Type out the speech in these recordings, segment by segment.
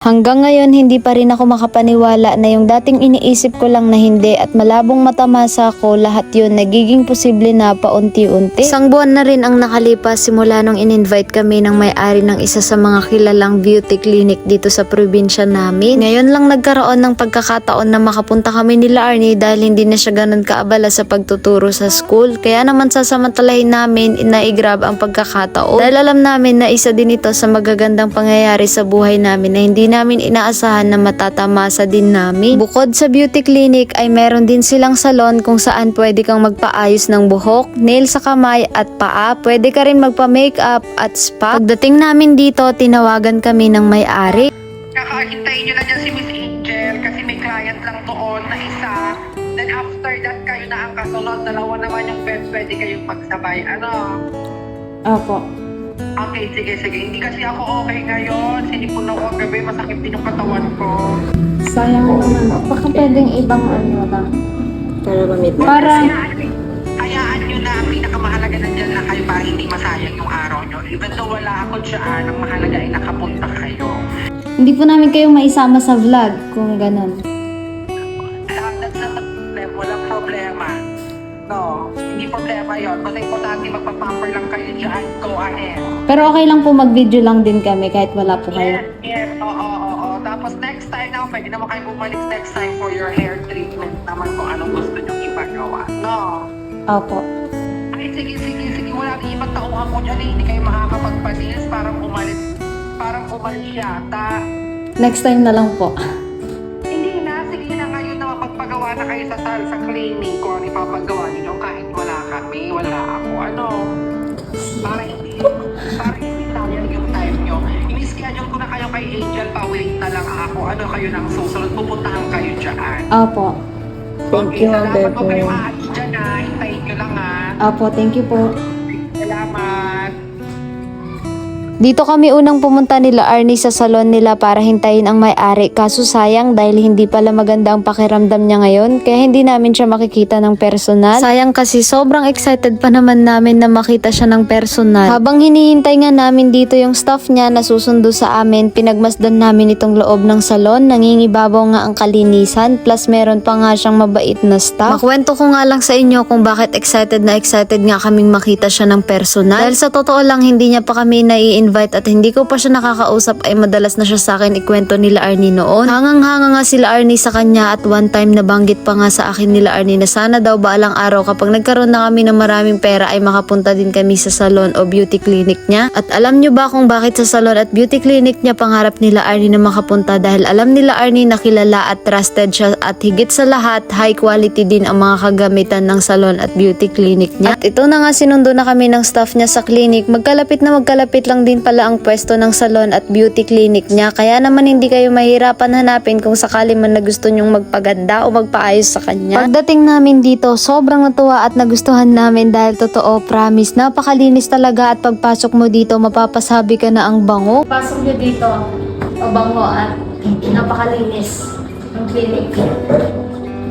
Hanggang ngayon hindi pa rin ako makapaniwala na yung dating iniisip ko lang na hindi at malabong matamasa ko, lahat yun nagiging posible na paunti-unti. Isang buwan na rin ang nakalipas simula nung in-invite kami ng may-ari ng isa sa mga kilalang beauty clinic dito sa probinsya namin. Ngayon lang nagkaroon ng pagkakataon na makapunta kami nila Arnie dahil hindi na siya ganun kaabala sa pagtuturo sa school. Kaya naman sasamantalahin namin na i-grab ang pagkakataon. Dahil alam namin na isa din ito sa magagandang pangyayari sa buhay namin na hindi namin inaasahan na matatamasa din namin. Bukod sa beauty clinic ay meron din silang salon kung saan pwede kang magpaayos ng buhok, nail sa kamay at paa. Pwede ka rin magpa-makeup at spa. Pagdating namin dito, tinawagan kami ng may-ari. Kakahintayin nyo na dyan si Miss Angel kasi may client lang doon na isa. Then after that, kayo na ang kasunod. Dalawa naman yung beds, pwede kayong magsabay. Ano? Opo. Okay, sige. Hindi kasi ako okay ngayon. Sinipon ako ang gabi. Masakit din yung katawan ko. Sayang naman. Baka pwedeng ibang ano lang. Para ma-meet mo. Para Hayaan nyo na ang pinakamahalaga nandiyan lang kayo para hindi masayang yung araw nyo. Even though wala ako dyan, ang mahalaga ay nakapunta kayo. hindi po namin kayo maisama sa vlog kung ganun. That's not a problem. Walang problema. No, hindi problema yon. Basta importante magpapamper lang kayo dyan. Go ahead. Pero okay lang po mag-video lang din kami kahit wala po kayo. Yes. Oo. Tapos next time naman, pwede naman kayo bumalik next time for your hair treatment naman kung anong gusto nyo ipagawa. No? Opo. Ay, sige. Wala rin ibang tauhan ko dyan eh. Hindi kayo makakapagpanilis. Parang umalis yata. Next time na lang po. Hindi na. Sige na ngayon na magpagawa na kayo sa clinic kung ano ipapagawa ninyo kahit wala kami, wala ako. Ano? Para hindi sayang yung time nyo. Ini-schedule ko na kayo kay Angel. Pa-wait na lang ako. Ano kayo nang susunod? Pupuntahan kayo dyan. Opo. Thank you, salamat Bebe. po kayo maalis dyan ha. Hintayin nyo lang ha. Opo, thank you po. Salamat. Dito kami unang pumunta nila Arnie sa salon nila para hintayin ang may-ari. Kaso sayang dahil hindi pala maganda ang pakiramdam niya ngayon kaya hindi namin siya makikita ng personal. Sayang kasi sobrang excited pa naman namin na makita siya ng personal. Habang hinihintay nga namin dito yung staff niya na susundo sa amin, pinagmasdan namin itong loob ng salon. Nangingibabaw nga ang kalinisan plus meron pa nga siyang mabait na staff. Makwento ko nga lang sa inyo kung bakit excited nga kaming makita siya ng personal. Dahil sa totoo lang hindi niya pa kami nai-invite at hindi ko pa siya nakakausap ay madalas na siya sa akin ikwento nila Arnie noon. Hangang-hanga nga sila Arnie sa kanya at one time nabanggit pa nga sa akin nila Arnie na sana daw baalang araw kapag nagkaroon na kami ng maraming pera ay makapunta din kami sa salon o beauty clinic niya. At alam nyo ba kung bakit sa salon at beauty clinic niya pangarap nila Arnie na makapunta? Dahil alam nila Arnie na kilala at trusted siya at higit sa lahat high quality din ang mga kagamitan ng salon at beauty clinic niya. At ito na nga sinundo na kami ng staff niya sa clinic. Magkalapit lang din pala ang pwesto ng salon at beauty clinic niya. Kaya naman hindi kayo mahirapan hanapin kung sakali man na gusto nyong magpaganda o magpaayos sa kanya. Pagdating namin dito, sobrang natuwa at nagustuhan namin dahil totoo, promise, napakalinis talaga at pagpasok mo dito, mapapasabi ka na ang bango. Pasok nyo dito, mabango at napakalinis ang clinic.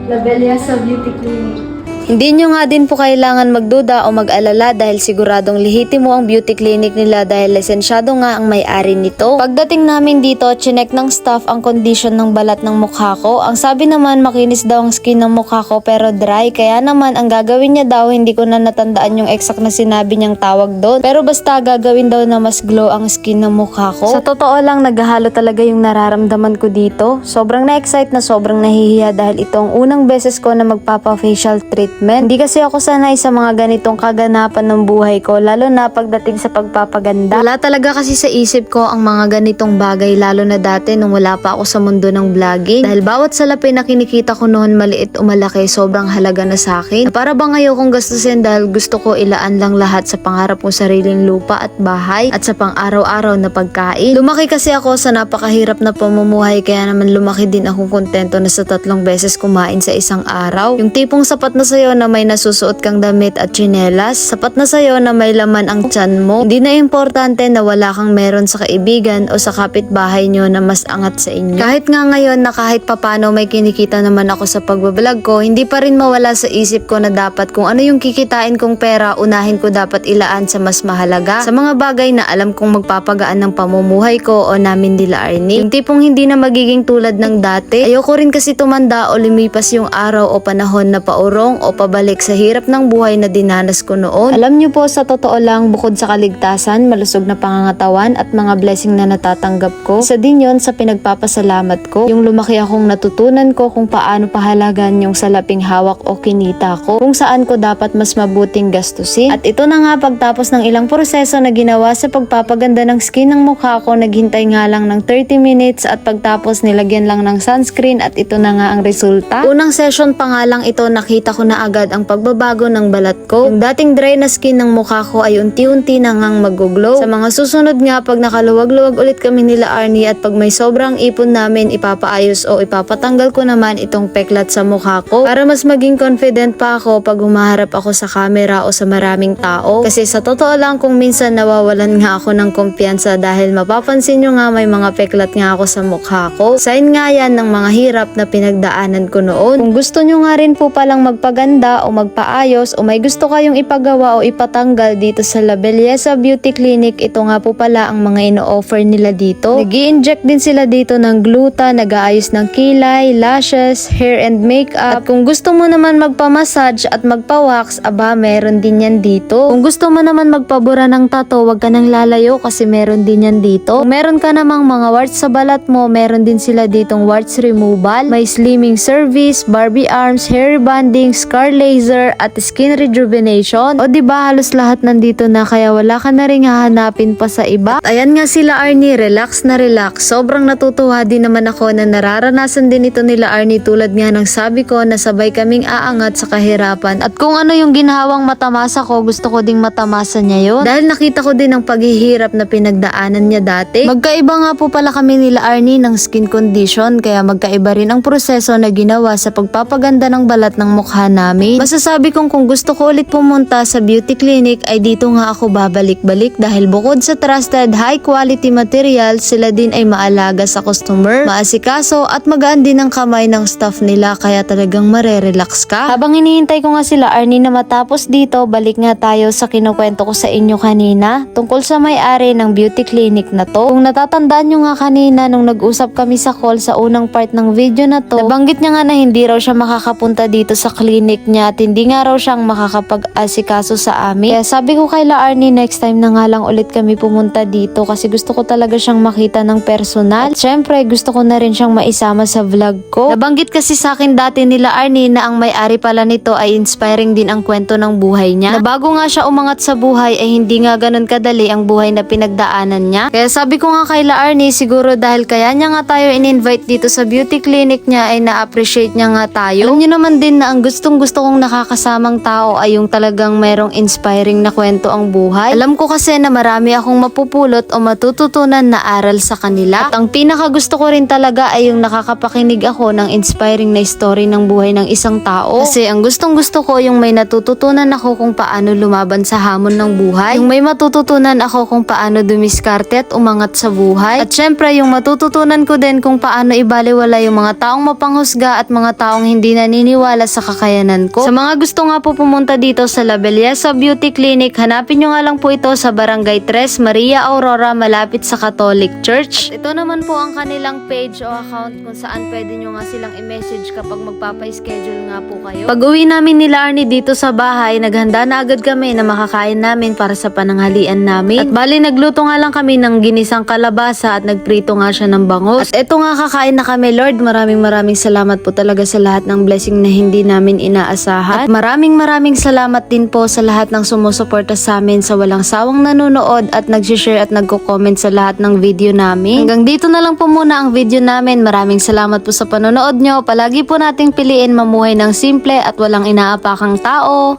La Belleza Beauty Clinic. Hindi nyo nga din po kailangan magduda o mag-alala dahil siguradong lihitimo ang beauty clinic nila dahil lisensyado nga ang may-ari nito. Pagdating namin dito, chinek ng staff ang condition ng balat ng mukha ko. Ang sabi naman makinis daw ang skin ng mukha ko pero dry. Kaya naman ang gagawin niya daw, hindi ko na natandaan yung exact na sinabi niyang tawag doon. Pero basta gagawin daw na mas glow ang skin ng mukha ko. Sa totoo lang, naghahalo talaga yung nararamdaman ko dito. Sobrang na-excite na sobrang nahihiya dahil ito ang unang beses ko na magpapa-facial treatment. Hindi kasi ako sanay sa mga ganitong kaganapan ng buhay ko, lalo na pagdating sa pagpapaganda. Wala talaga kasi sa isip ko ang mga ganitong bagay, lalo na dati nung wala pa ako sa mundo ng vlogging. Dahil bawat salapi na kinikita ko noon maliit o malaki, sobrang halaga na sa akin. Para bang ayokong gastusin dahil gusto ko ilaan lang lahat sa pangarap kong sariling lupa at bahay at sa pang-araw-araw na pagkain. Lumaki kasi ako sa napakahirap na pamumuhay kaya naman lumaki din akong kontento na sa 3 beses kumain sa isang araw. Yung tipong sapat na sa'yo sa'yo na may nasusuot kang damit at tsinelas. Sapat na sa'yo na may laman ang tiyan mo. Hindi na importante na wala kang meron sa kaibigan o sa kapitbahay nyo na mas angat sa inyo. Kahit nga ngayon na kahit papano may kinikita naman ako sa pagbablog ko, hindi pa rin mawala sa isip ko na dapat kung ano yung kikitain kong pera, unahin ko dapat ilaan sa mas mahalaga. Sa mga bagay na alam kong magpapagaan ng pamumuhay ko o namin nila Arnie. Yung tipong hindi na magiging tulad ng dati. Ayoko rin kasi tumanda o lumipas yung araw o panahon na paurong o pabalik sa hirap ng buhay na dinanas ko noon. Alam niyo po, sa totoo lang, bukod sa kaligtasan, malusog na pangangatawan at mga blessing na natatanggap ko, isa din yon sa pinagpapasalamat ko. Yung lumaki akong natutunan ko kung paano pahalagan yung salaping hawak o kinita ko, kung saan ko dapat mas mabuting gastusin. At ito na nga, pagtapos ng ilang proseso na ginawa sa pagpapaganda ng skin ng mukha ko, naghintay nga lang ng 30 minutes at pagtapos nilagyan lang ng sunscreen at ito na nga ang resulta. Unang session pa nga lang ito, nakita ko na agad ang pagbabago ng balat ko. Yung dating dry na skin ng mukha ko ay unti-unti na ngang mag-glow. Sa mga susunod nga, pag nakaluwag-luwag ulit kami nila Arnie at pag may sobrang ipon namin, ipapaayos o ipapatanggal ko naman itong peklat sa mukha ko para mas maging confident pa ako pag humaharap ako sa camera o sa maraming tao. Kasi sa totoo lang, kung minsan nawawalan nga ako ng kumpiyansa dahil mapapansin nyo nga may mga peklat nga ako sa mukha ko. Sign nga yan ng mga hirap na pinagdaanan ko noon. Kung gusto nyo nga rin po palang magpaganda o magpaayos o may gusto kayong ipagawa o ipatanggal dito sa La Belleza Beauty Clinic, ito nga po pala ang mga ino-offer nila dito. Nag-i-inject din sila dito ng gluta, nag-aayos ng kilay, lashes, hair and makeup. At kung gusto mo naman magpa-massage at magpa-wax, aba, meron din yan dito. Kung gusto mo naman magpabura ng tattoo, wag ka nang lalayo kasi meron din yan dito. Kung meron ka namang mga warts sa balat mo, meron din sila ditong warts removal. May slimming service, Barbie arms, hair rebonding, scar laser, at skin rejuvenation. O diba, halos lahat nandito na kaya wala ka na rin hahanapin pa sa iba. At ayan nga sila Arnie, relax na relax. Sobrang natutuwa din naman ako na nararanasan din ito nila Arnie, tulad nga ng sabi ko na sabay kaming aangat sa kahirapan. At kung ano yung ginhawang matamasa ko, gusto ko ding matamasa niya yun. Dahil nakita ko din ang paghihirap na pinagdaanan niya dati. Magkaiba nga po pala kami nila Arnie ng skin condition, kaya magkaiba rin ang proseso na ginawa sa pagpapaganda ng balat ng mukha namin. Masasabi kong kung gusto ko ulit pumunta sa beauty clinic ay dito nga ako babalik-balik dahil bukod sa trusted high quality material, sila din ay maalaga sa customer, maasikaso at magaan din ang kamay ng staff nila, kaya talagang marerelax ka. Habang hinihintay ko nga sila Arnie na matapos dito, balik nga tayo sa kinukwento ko sa inyo kanina tungkol sa may-ari ng beauty clinic na to. Kung natatandaan nyo nga kanina nung nag-usap kami sa call sa unang part ng video na to, nabanggit niya nga na hindi raw siya makakapunta dito sa clinic niya at hindi nga raw siyang makakapag-asikaso sa amin. Kaya sabi ko kay La Arnie, next time na nga lang ulit kami pumunta dito kasi gusto ko talaga siyang makita ng personal. At syempre, gusto ko na rin siyang maisama sa vlog ko. Nabanggit kasi sa akin dati nila Arnie na ang may-ari pala nito ay inspiring din ang kwento ng buhay niya. Na bago nga siya umangat sa buhay ay hindi nga ganun kadali ang buhay na pinagdaanan niya. Kaya sabi ko nga kay La Arnie, siguro dahil kaya niya nga tayo in-invite dito sa beauty clinic niya ay na-appreciate niya nga tayo. Alam niyo naman din na ang gustong-gusto kong nakakasamang tao ay yung talagang merong inspiring na kwento ang buhay. Alam ko kasi na marami akong mapupulot o matututunan na aral sa kanila. At ang pinakagusto ko rin talaga ay yung nakakapakinig ako ng inspiring na story ng buhay ng isang tao. Kasi ang gustong-gusto ko yung may natututunan ako kung paano lumaban sa hamon ng buhay. Yung may matututunan ako kung paano dumiskarte at umangat sa buhay. At syempre yung matututunan ko din kung paano ibaliwala yung mga taong mapanghusga at mga taong hindi naniniwala sa kakayanan ko. Sa mga gusto nga po pumunta dito sa La Belleza Beauty Clinic, hanapin nyo nga lang po ito sa Barangay 3, Maria Aurora, malapit sa Catholic Church. At ito naman po ang kanilang page o account kung saan pwede nyo nga silang i-message kapag magpapa-schedule nga po kayo. Pag uwi namin nila Arnie dito sa bahay, naghanda na agad kami na makakain namin para sa pananghalian namin. At bali nagluto nga lang kami ng ginisang kalabasa at nagprito nga siya ng bangos. At eto nga, kakain na kami. Lord, maraming salamat po talaga sa lahat ng blessing na hindi namin inaasahan. At maraming salamat din po sa lahat ng sumusuporta sa amin, sa walang sawang nanonood at nag-share at nagko-comment sa lahat ng video namin. Hanggang dito na lang po muna ang video namin. Maraming salamat po sa panonood nyo. Palagi po nating piliin mamuhay ng simple at walang inaapakang tao.